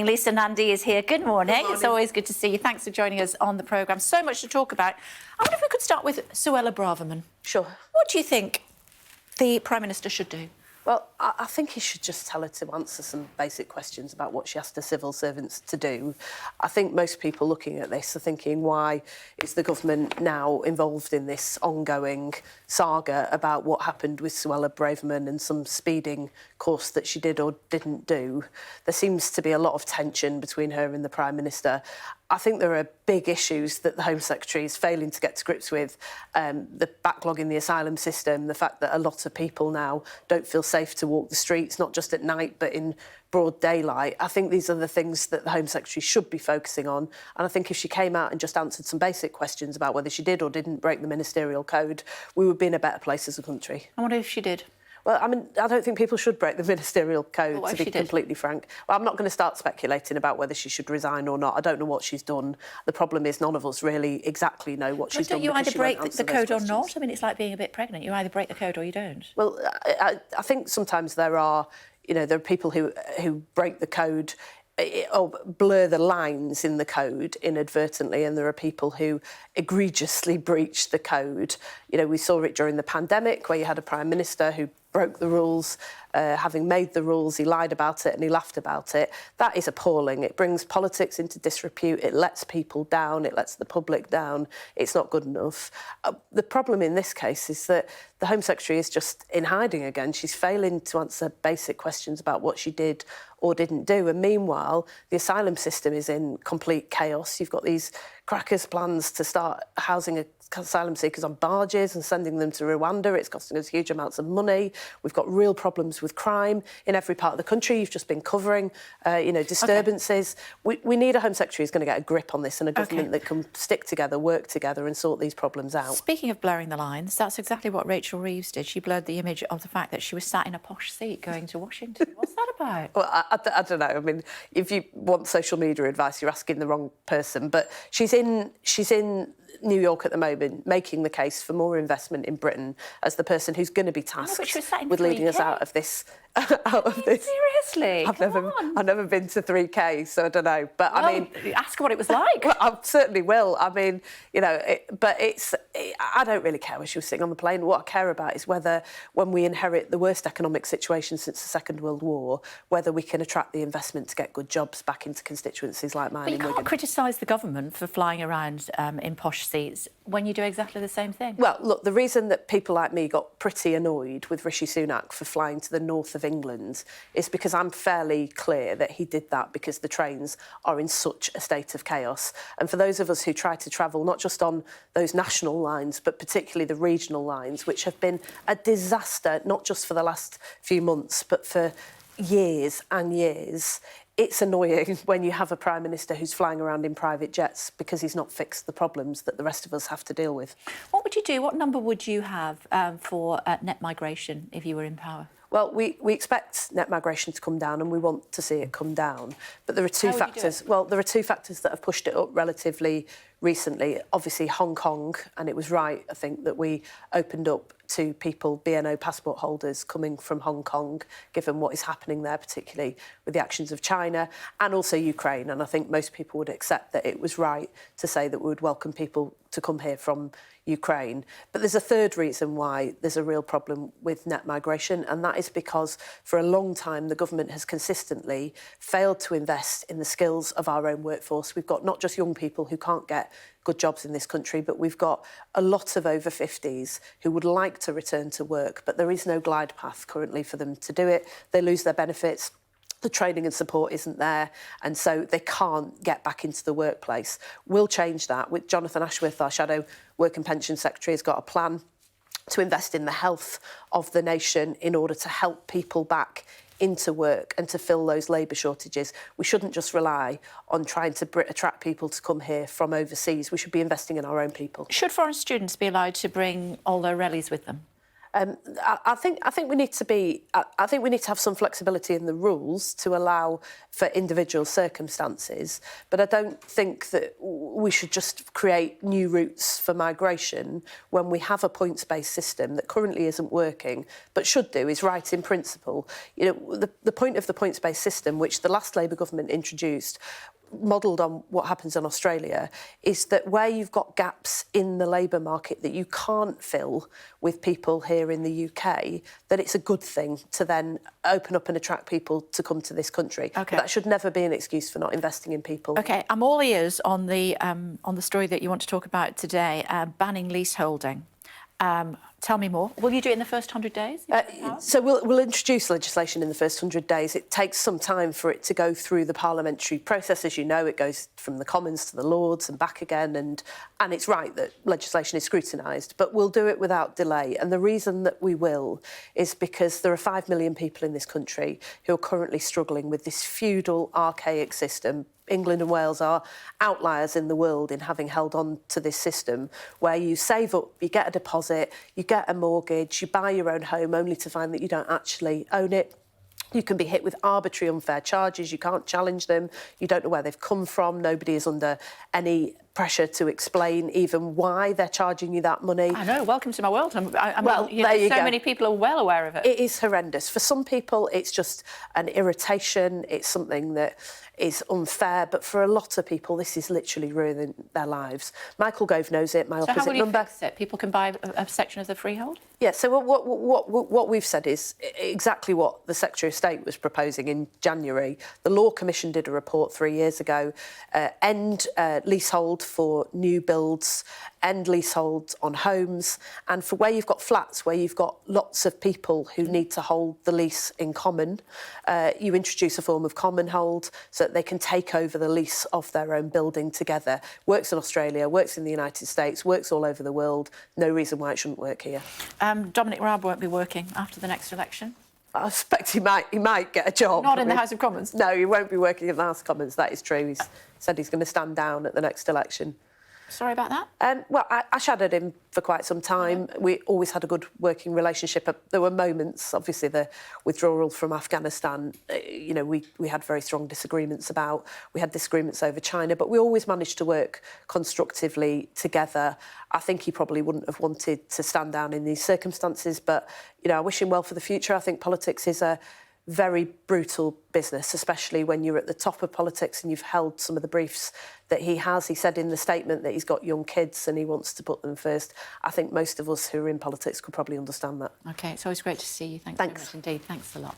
Lisa, Nandy is here. Good morning. Good morning. It's always good to see you. Thanks for joining us on the programme. So much to talk about. I wonder if we could start with Suella Braverman. Sure. What do you think the Prime Minister should do? Well, I think he should just tell her to answer some basic questions about what she asked her civil servants to do. I think most people looking at this are thinking, why is the government now involved in this ongoing saga about what happened with Suella Braverman and some speeding course that she did or didn't do? There seems to be a lot of tension between her and the Prime Minister. I think there are big issues that the Home Secretary is failing to get to grips with. The backlog in the asylum system, the fact that a lot of people now don't feel safe to walk the streets, not just at night, but in broad daylight. I think these are the things that the Home Secretary should be focusing on. And I think if she came out and just answered some basic questions about whether she did or didn't break the ministerial code, we would be in a better place as a country. I wonder if she did. Well, I mean, I don't think people should break the ministerial code, Well, to be completely frank. Well, I'm not going to start speculating about whether she should resign or not. I don't know what she's done. The problem is none of us really exactly know what she's done. Don't you either break the code or not? I mean, it's like being a bit pregnant. You either break the code or you don't. Well, I think sometimes there are people who break the code or blur the lines in the code inadvertently, and there are people who egregiously breach the code. You know, we saw it during the pandemic where you had a Prime Minister who broke the rules, having made the rules, he lied about it and he laughed about it. That is appalling. It brings politics into disrepute, it lets people down, it lets the public down. It's not good enough. The problem in this case is that the Home Secretary is just in hiding again. She's failing to answer basic questions about what she did or didn't do. And meanwhile, the asylum system is in complete chaos. You've got these crackers' plans to start housing asylum seekers on barges and sending them to Rwanda. It's costing us huge amounts of money. We've got real problems with crime in every part of the country. You've just been covering, disturbances. Okay. We need a Home Secretary who's going to get a grip on this and a government that can stick together, work together and sort these problems out. Speaking of blurring the lines, that's exactly what Rachel Reeves did. She blurred the image of the fact that she was sat in a posh seat going to Washington. What's that about? Well, I don't know. I mean, if you want social media advice, you're asking the wrong person. But she's in New York at the moment, making the case for more investment in Britain as the person who's going to be tasked with leading us out of this. Seriously? I've never been to 3K, so I don't know. But well, I mean, ask her what it was like. Well, I certainly will. I mean, I don't really care where she was sitting on the plane. What I care about is whether, when we inherit the worst economic situation since the Second World War, whether we can attract the investment to get good jobs back into constituencies like mine. But you can't criticise the government for flying around in posh seats when you do exactly the same thing. Well, look, the reason that people like me got pretty annoyed with Rishi Sunak for flying to the north of England is because I'm fairly clear that he did that because the trains are in such a state of chaos. And for those of us who try to travel not just on those national lines, but particularly the regional lines, which have been a disaster, not just for the last few months, but for years and years, it's annoying when you have a Prime Minister who's flying around in private jets because he's not fixed the problems that the rest of us have to deal with. What would you do? What number would you have for net migration if you were in power? Well, we expect net migration to come down and we want to see it come down. But there are two factors. Well, there are two factors that have pushed it up relatively recently. Obviously, Hong Kong, and it was right, I think, that we opened up to people, BNO passport holders coming from Hong Kong, given what is happening there, particularly with the actions of China, and also Ukraine. And I think most people would accept that it was right to say that we would welcome people to come here from Ukraine. But there's a third reason why there's a real problem with net migration, and that is because for a long time the government has consistently failed to invest in the skills of our own workforce. We've got not just young people who can't get good jobs in this country, but we've got a lot of over 50s who would like to return to work, but there is no glide path currently for them to do it. They lose their benefits. The training and support isn't there, and so they can't get back into the workplace. We'll change that. With Jonathan Ashworth, our Shadow Work and Pension Secretary, has got a plan to invest in the health of the nation in order to help people back into work and to fill those labour shortages. We shouldn't just rely on trying to attract people to come here from overseas. We should be investing in our own people. Should foreign students be allowed to bring all their rallies with them? I think we need to be. I think we need to have some flexibility in the rules to allow for individual circumstances. But I don't think that we should just create new routes for migration when we have a points-based system that currently isn't working, but should do, is right in principle. You know, the point of the points-based system, which the last Labour government introduced, modelled on what happens in Australia, is that where you've got gaps in the labour market that you can't fill with people here in the UK, that it's a good thing to then open up and attract people to come to this country. Okay. But that should never be an excuse for not investing in people. OK, I'm all ears on the story that you want to talk about today, banning leaseholding. Tell me more. Will you do it in the first 100 days? So we'll introduce legislation in the first 100 days. It takes some time for it to go through the parliamentary process. As you know, it goes from the Commons to the Lords and back again. And it's right that legislation is scrutinised, but we'll do it without delay. And the reason that we will is because there are 5 million people in this country who are currently struggling with this feudal, archaic system. England and Wales are outliers in the world in having held on to this system where you save up, you get a deposit, you get a mortgage, you buy your own home only to find that you don't actually own it. You can be hit with arbitrary unfair charges, you can't challenge them, you don't know where they've come from, nobody is under any pressure to explain even why they're charging you that money. I know, welcome to my world. Well, there you go. So many people are well aware of it. It is horrendous. For some people, it's just an irritation, it's something that is unfair, but for a lot of people, this is literally ruining their lives. Michael Gove knows it, my So opposite how will you number. fix it? People can buy a section of the freehold? Yeah, so what we've said is exactly what the Secretary of State was proposing in January. The Law Commission did a report 3 years ago, end leasehold for new builds, end leasehold on homes, and for where you've got flats, where you've got lots of people who need to hold the lease in common, you introduce a form of common hold so that they can take over the lease of their own building together. Works in Australia, works in the United States, works all over the world. No reason why it shouldn't work here. Dominic Raab won't be working after the next election. I suspect he might get a job. Not in the House of Commons? No, he won't be working in the House of Commons, that is true. He's said he's going to stand down at the next election. Sorry about that? Well, I shadowed him for quite some time. We always had a good working relationship. There were moments, obviously the withdrawal from Afghanistan, you know, we had very strong disagreements about. We had disagreements over China, but we always managed to work constructively together. I think he probably wouldn't have wanted to stand down in these circumstances, but, you know, I wish him well for the future. I think politics is a very brutal business, especially when you're at the top of politics and you've held some of the briefs that he has. He said in the statement that he's got young kids and he wants to put them first. I think most of us who are in politics could probably understand that. OK, it's always great to see you. Thanks very much indeed. Thanks a lot.